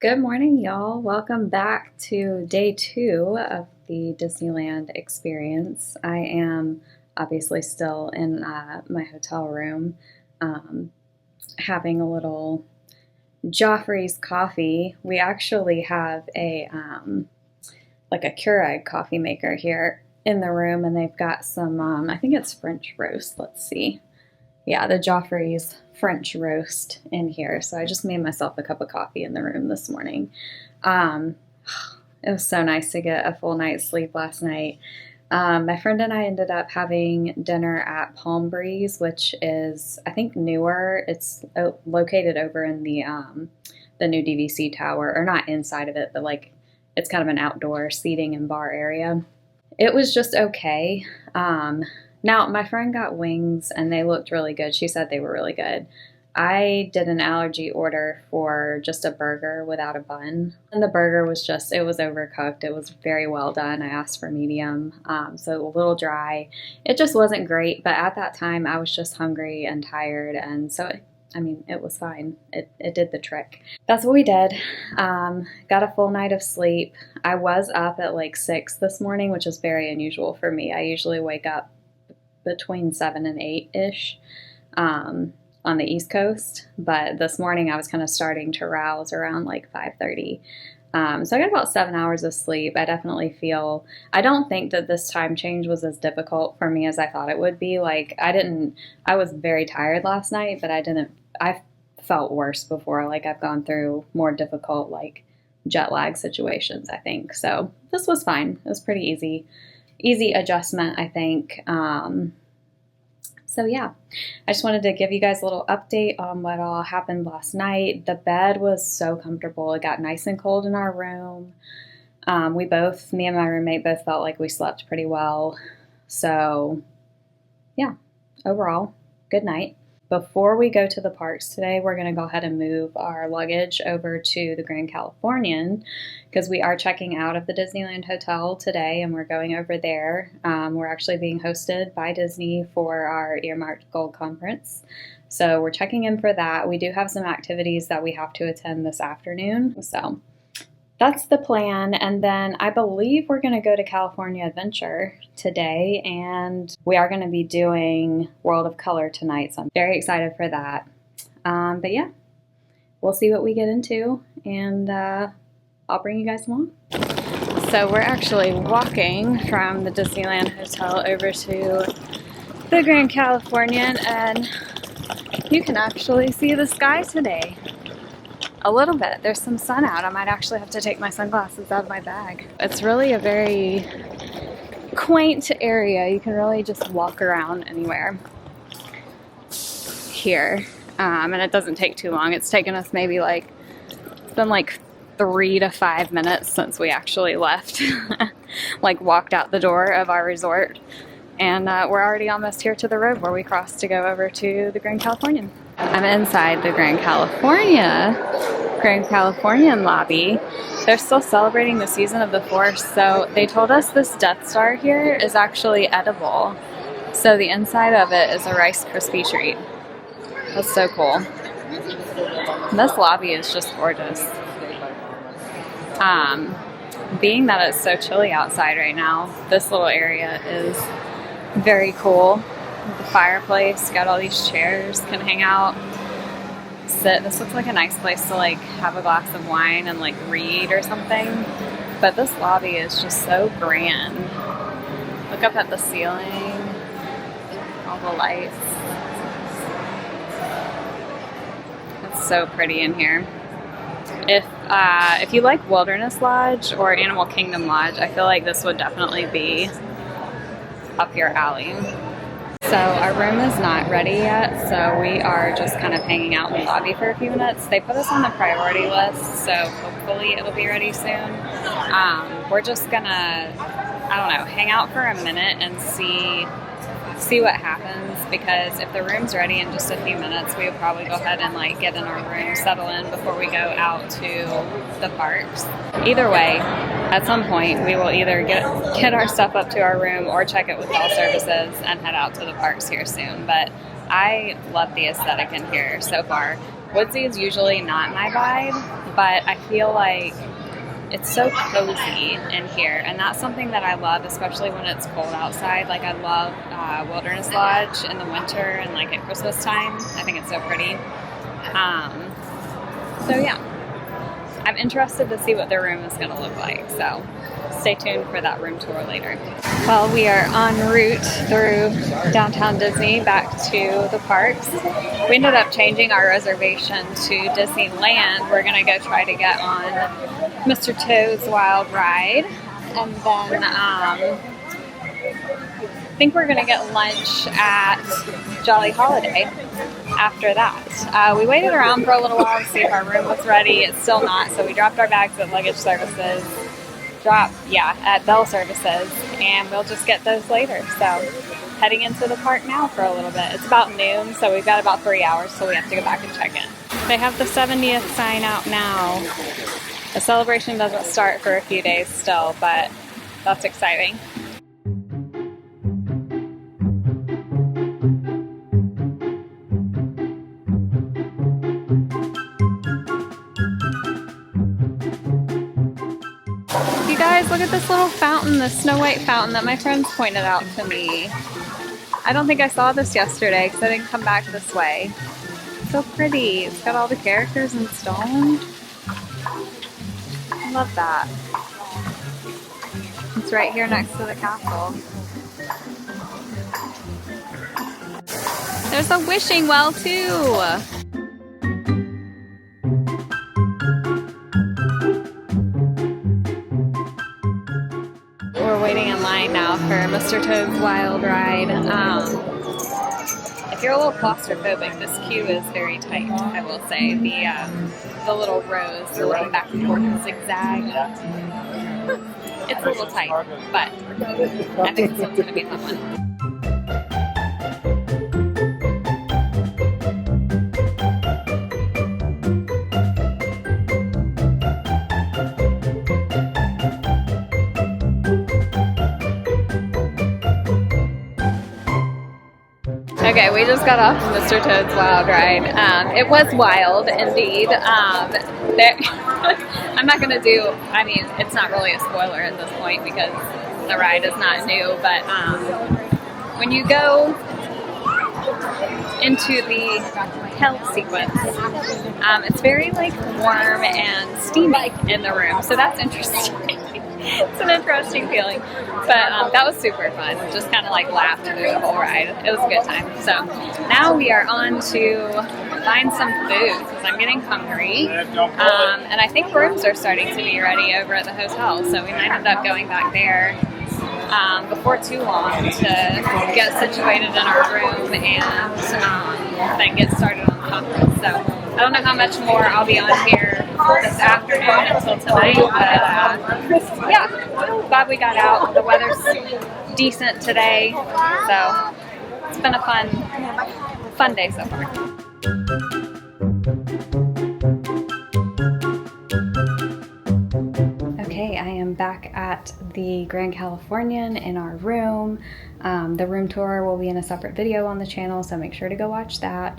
Good morning, y'all. Welcome back to day 2 of the Disneyland experience. I am obviously still in my hotel room having a little Joffrey's coffee. We actually have a like a Keurig coffee maker here in the room, and they've got some, I think it's French roast. Let's see. Yeah, the Joffrey's French roast in here. So I just made myself a cup of coffee in the room this morning. It was so nice to get a full night's sleep last night. My friend and I ended up having dinner at Palm Breeze, which is, I think, newer. It's located over in the new DVC tower, or not inside of it, but like it's kind of an outdoor seating and bar area. It was just okay. Now, my friend got wings, and they looked really good. She said they were really good. I did an allergy order for just a burger without a bun. And the burger was it was overcooked. It was very well done. I asked for medium, so a little dry. It just wasn't great, but at that time, I was just hungry and tired, and so it was fine. It did the trick. That's what we did. Got a full night of sleep. I was up at like 6 this morning, which is very unusual for me. I usually wake up between 7 and 8-ish on the East Coast, but this morning I was kind of starting to rouse around like 5:30. So I got about 7 hours of sleep. I don't think that this time change was as difficult for me as I thought it would be. I was very tired last night, but I felt worse before. Like, I've gone through more difficult, like, jet lag situations, I think. So this was fine. It was pretty easy adjustment, I think. So yeah, I just wanted to give you guys a little update on what all happened last night. The bed was so comfortable. It got nice and cold in our room. Me and my roommate both felt like we slept pretty well. So yeah, overall, good night. Before we go to the parks today, we're going to go ahead and move our luggage over to the Grand Californian because we are checking out of the Disneyland Hotel today, and we're going over there. We're actually being hosted by Disney for our Earmarked Gold Conference. So we're checking in for that. We do have some activities that we have to attend this afternoon. So that's the plan. And then I believe we're going to go to California Adventure today, and we are going to be doing World of Color tonight. So I'm very excited for that. But yeah, we'll see what we get into, and I'll bring you guys along. So we're actually walking from the Disneyland Hotel over to the Grand Californian, and you can actually see the sky today. A little bit. There's some sun out. I might actually have to take my sunglasses out of my bag. It's really a very quaint area. You can really just walk around anywhere here. And it doesn't take too long. It's taken us maybe it's been 3 to 5 minutes since we actually left. Walked out the door of our resort. And we're already almost here to the road where we crossed to go over to the Grand Californian. I'm inside the Grand Californian lobby. They're still celebrating the season of the Force, so they told us this Death Star here is actually edible. So the inside of it is a Rice Krispie treat. That's so cool. This lobby is just gorgeous. Being that it's so chilly outside right now, this little area is very cool. The fireplace, got all these chairs, can hang out, sit. This looks like a nice place to have a glass of wine and read or something. But this lobby is just so grand. Look up at the ceiling, all the lights. It's so pretty in here. If you like Wilderness Lodge or Animal Kingdom Lodge, I feel like this would definitely be up your alley. So our room is not ready yet, so we are just kind of hanging out in the lobby for a few minutes. They put us on the priority list, so hopefully it'll be ready soon. We're just gonna, hang out for a minute and see what happens, because if the room's ready in just a few minutes, we would probably go ahead and get in our room, settle in before we go out to the parks. Either way, at some point we will either get our stuff up to our room or check it with cell services and head out to the parks here soon. But I love the aesthetic in here so far. Woodsy is usually not my vibe, but I feel like it's so cozy in here, and that's something that I love, especially when it's cold outside. Like, I love Wilderness Lodge in the winter and like at Christmas time. I think it's so pretty. So yeah, I'm interested to see what their room is going to look like. So stay tuned for that room tour later. Well, we are en route through downtown Disney back to the parks. We ended up changing our reservation to Disneyland. We're going to go try to get on Mr. Toad's Wild Ride. And then I think we're going to get lunch at Jolly Holiday after that. We waited around for a little while to see if our room was ready. It's still not, so we dropped our bags at luggage services. At Bell Services, and we'll just get those later. So heading into the park now for a little bit. It's about noon, so we've got about 3 hours, so we have to go back and check in. They have the 70th sign out now. The celebration doesn't start for a few days still, but that's exciting. Guys, look at this little fountain, this Snow White fountain that my friends pointed out to me. I don't think I saw this yesterday because I didn't come back this way. It's so pretty. It's got all the characters in stone. I love that. It's right here next to the castle. There's a wishing well too. We're waiting in line now for Mr. Toad's Wild Ride. If you're a little claustrophobic, this queue is very tight, I will say. The little rows, the little back and forth zigzag. It's a little tight, but I think this one's going to be a fun one. Okay, we just got off Mr. Toad's Wild Ride. It was wild, indeed. I'm not going to do, I mean, it's not really a spoiler at this point because the ride is not new, but when you go into the hell sequence, it's very like warm and steamy in the room, so that's interesting. It's an interesting feeling, but that was super fun. Just kind of like laughed through the whole ride. It was a good time. So now we are on to find some food because I'm getting hungry, and I think rooms are starting to be ready over at the hotel, so we might end up going back there before too long to get situated in our room and then get started on the conference. So I don't know how much more I'll be on here this afternoon until tonight, but yeah, glad we got out. The weather's decent today, so it's been a fun day so far. Okay, I am back at the Grand Californian in our room. The room tour will be in a separate video on the channel, so make sure to go watch that.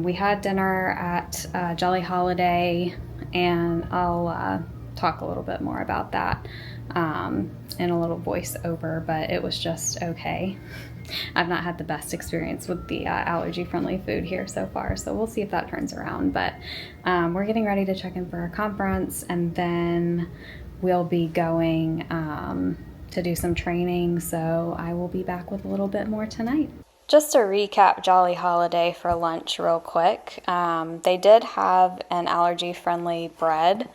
We had dinner at Jolly Holiday, and I'll talk a little bit more about that in a little voiceover, but it was just okay. I've not had the best experience with the allergy-friendly food here so far, so we'll see if that turns around. But we're getting ready to check in for our conference, and then we'll be going to do some training, so I will be back with a little bit more tonight. Just to recap Jolly Holiday for lunch real quick, they did have an allergy-friendly bread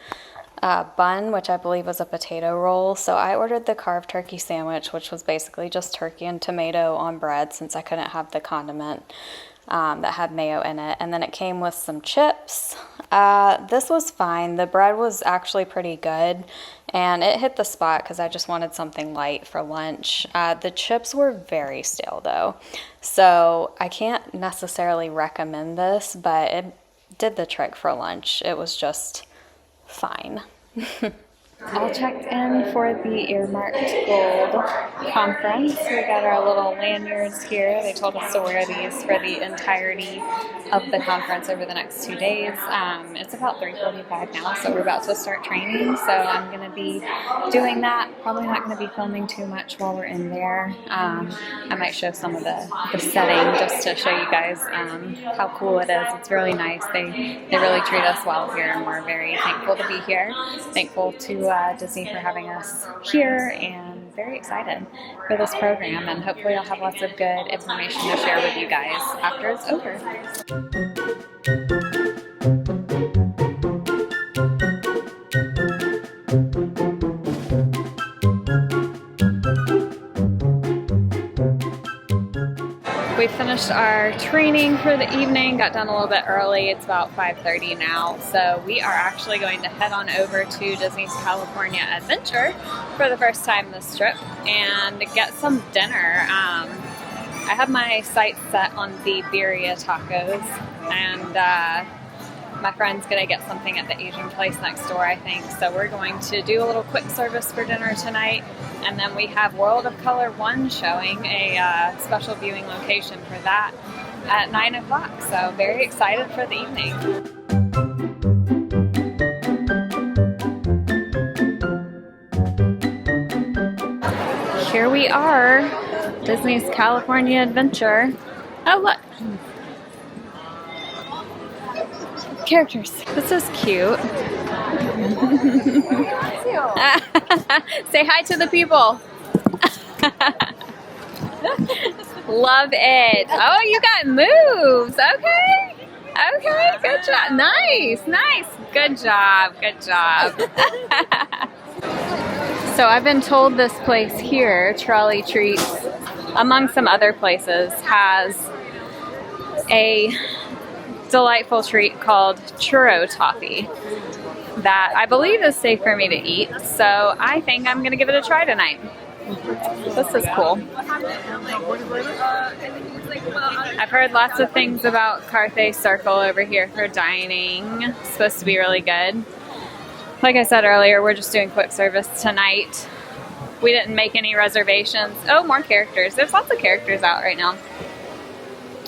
bun, which I believe was a potato roll. So I ordered the carved turkey sandwich, which was basically just turkey and tomato on bread since I couldn't have the condiment that had mayo in it. And then it came with some chips. This was fine. The bread was actually pretty good, and it hit the spot because I just wanted something light for lunch. The chips were very stale though, so I can't necessarily recommend this, but it did the trick for lunch. It was just fine. All checked in for the earmarked gold conference. We got our little lanyards here. They told us to wear these for the entirety of the conference over the next 2 days. It's about 3:45 now, so we're about to start training. So I'm going to be doing that. Probably not going to be filming too much while we're in there. I might show some of the setting just to show you guys how cool it is. It's really nice. They really treat us well here, and we're very thankful to be here. Thankful to Disney for having us here, and very excited for this program, and hopefully I'll have lots of good information to share with you guys after it's over. We finished our training for the evening, got done a little bit early. It's about 5:30 now, so we are actually going to head on over to Disney's California Adventure for the first time this trip and get some dinner. I have my sights set on the birria tacos, and my friend's gonna get something at the Asian place next door, I think. So we're going to do a little quick service for dinner tonight, and then we have World of Color 1 showing, a special viewing location for that at 9 o'clock. So very excited for the evening. Here we are, Disney's California Adventure. Oh look! Characters. This is cute. Say hi to the people. Love it. Oh, you got moves. Okay. Okay, good job. Nice, nice. Good job, good job. So I've been told this place here, Trolley Treats, among some other places, has a delightful treat called Churro Toffee that I believe is safe for me to eat, so I think I'm gonna give it a try tonight. This is cool. I've heard lots of things about Café Circle over here for dining. It's supposed to be really good. Like I said earlier, we're just doing quick service tonight. We didn't make any reservations. Oh, more characters. There's lots of characters out right now.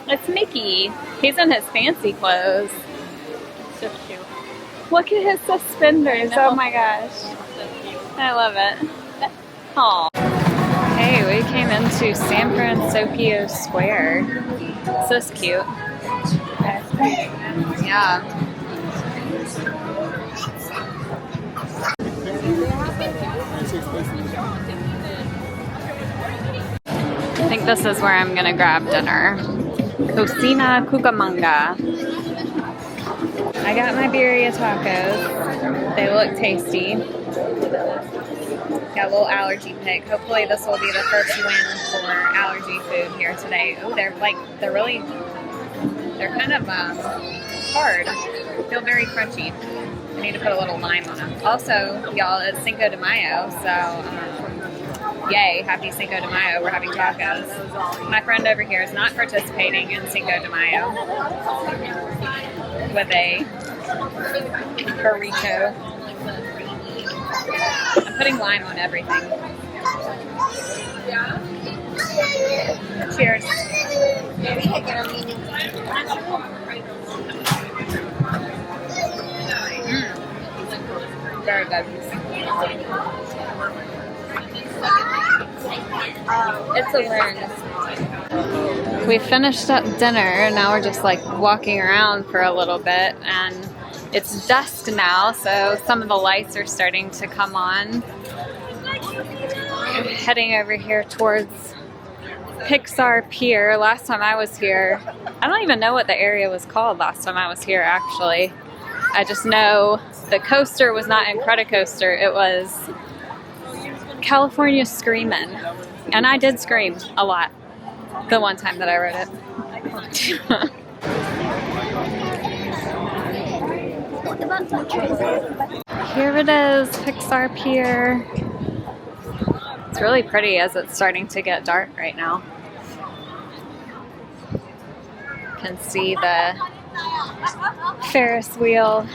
It's Mickey. He's in his fancy clothes. So cute. Look at his suspenders. Oh my gosh. I love it. Aw. Hey, we came into San Francisco Square. This is cute. Yeah. I think this is where I'm gonna grab dinner. Cocina, Cucamonga. I got my birria tacos. They look tasty. Got a little allergy pick. Hopefully this will be the first win for allergy food here today. Oh, they're kind of hard. Feel very crunchy. I need to put a little lime on them. Also, y'all, it's Cinco de Mayo, so yay, happy Cinco de Mayo. We're having tacos. My friend over here is not participating in Cinco de Mayo with a burrito. I'm putting lime on everything. Cheers. Very good. It's a win. We finished up dinner and now we're just like walking around for a little bit, and it's dusk now, so some of the lights are starting to come on. We're heading over here towards Pixar Pier. Last time I was here, I don't even know what the area was called last time I was here actually. I just know the coaster was not Incredicoaster, it was California Screamin'. And I did scream a lot the one time that I rode it. Here it is, Pixar Pier. It's really pretty as it's starting to get dark right now. You can see the Ferris wheel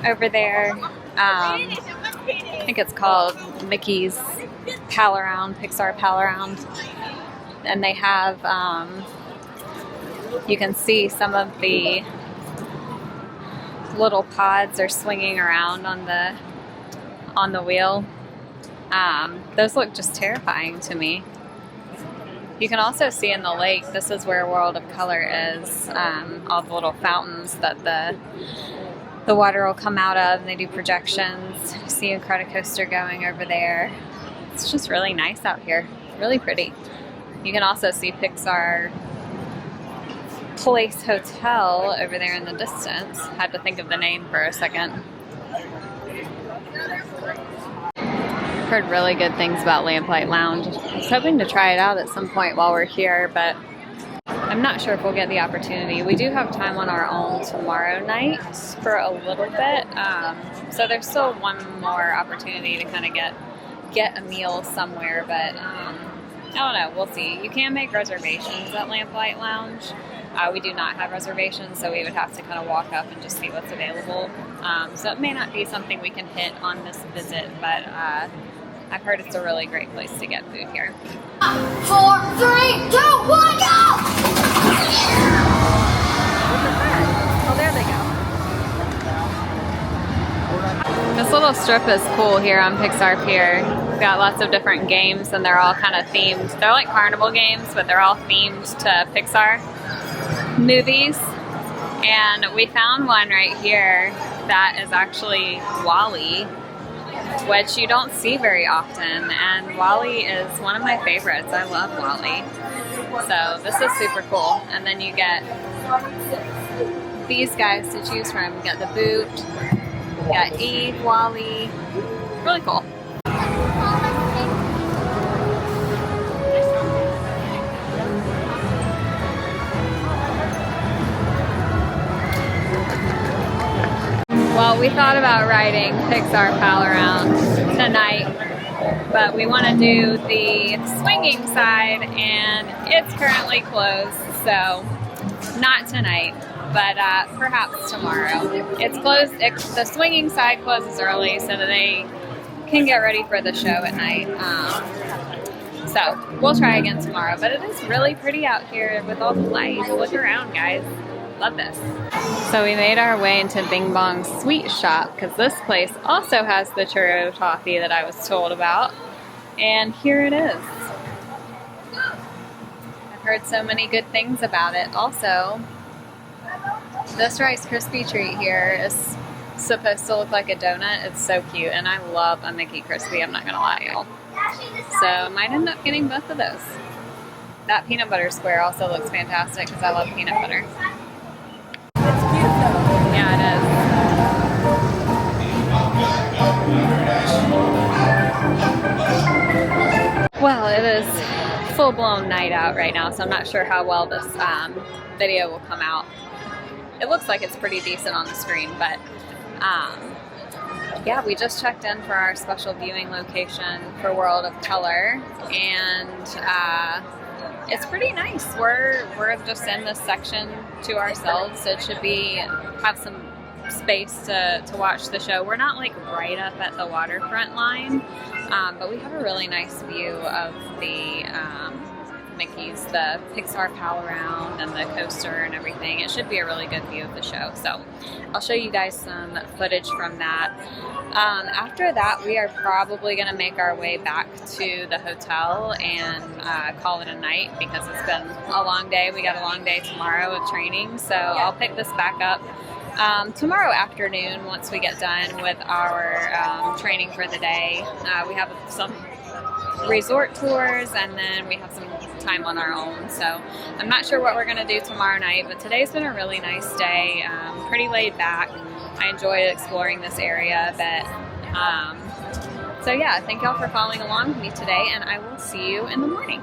over there. I think it's called Mickey's Pal Around, Pixar Pal Around, and they have, you can see some of the little pods are swinging around on the wheel. Those look just terrifying to me. You can also see in the lake, this is where World of Color is, all the little fountains that the water will come out of, and they do projections. You see Incredicoaster going over there. It's just really nice out here, really pretty. You can also see Pixar Place Hotel over there in the distance. Had to think of the name for a second. Heard really good things about Lamplight Lounge. I was hoping to try it out at some point while we're here, but I'm not sure if we'll get the opportunity. We do have time on our own tomorrow night for a little bit, so there's still one more opportunity to kind of get a meal somewhere, but I don't know, we'll see. You can make reservations at Lamplight Lounge. We do not have reservations, so we would have to kind of walk up and just see what's available. So it may not be something we can hit on this visit, but I've heard it's a really great place to get food here. 4, 3, 2, 1, go! Oh, there they go. This little strip is cool here on Pixar Pier. We've got lots of different games, and they're all kind of themed. They're like carnival games, but they're all themed to Pixar movies. And we found one right here that is actually WALL-E, which you don't see very often, and WALL-E is one of my favorites. I love WALL-E. So this is super cool. And then you get these guys to choose from. You got the boot, you got Eve, WALL-E. Really cool. Well, we thought about riding Pixar Pal Around tonight, but we want to do the swinging side, and it's currently closed, so not tonight, but perhaps tomorrow. It's closed. The swinging side closes early so that they can get ready for the show at night. So we'll try again tomorrow, but it is really pretty out here with all the lights. Look around, guys. Love this. So we made our way into Bing Bong's sweet shop, because this place also has the Churro Toffee that I was told about. And here it is. I've heard so many good things about it. Also, this Rice Krispie treat here is supposed to look like a donut. It's so cute, and I love a Mickey Crispy, I'm not gonna lie, y'all. So I might end up getting both of those. That peanut butter square also looks fantastic because I love peanut butter. Yeah, it is. Well, it is full-blown night out right now, so I'm not sure how well this video will come out. It looks like it's pretty decent on the screen, but yeah, we just checked in for our special viewing location for World of Color, and it's pretty nice. We're just in this section to ourselves, so it should have some space to watch the show. We're not like right up at the waterfront line, but we have a really nice view of the Mickey's, the Pixar Pal Around, and the coaster and everything. It should be a really good view of the show. So I'll show you guys some footage from that. After that, we are probably going to make our way back to the hotel and call it a night, because it's been a long day. We got a long day tomorrow of training, so I'll pick this back up tomorrow afternoon once we get done with our training for the day. We have some resort tours, and then we have some time on our own, so I'm not sure what we're going to do tomorrow night, but today's been a really nice day, pretty laid back. I enjoyed exploring this area a bit. So yeah, thank y'all for following along with me today, and I will see you in the morning.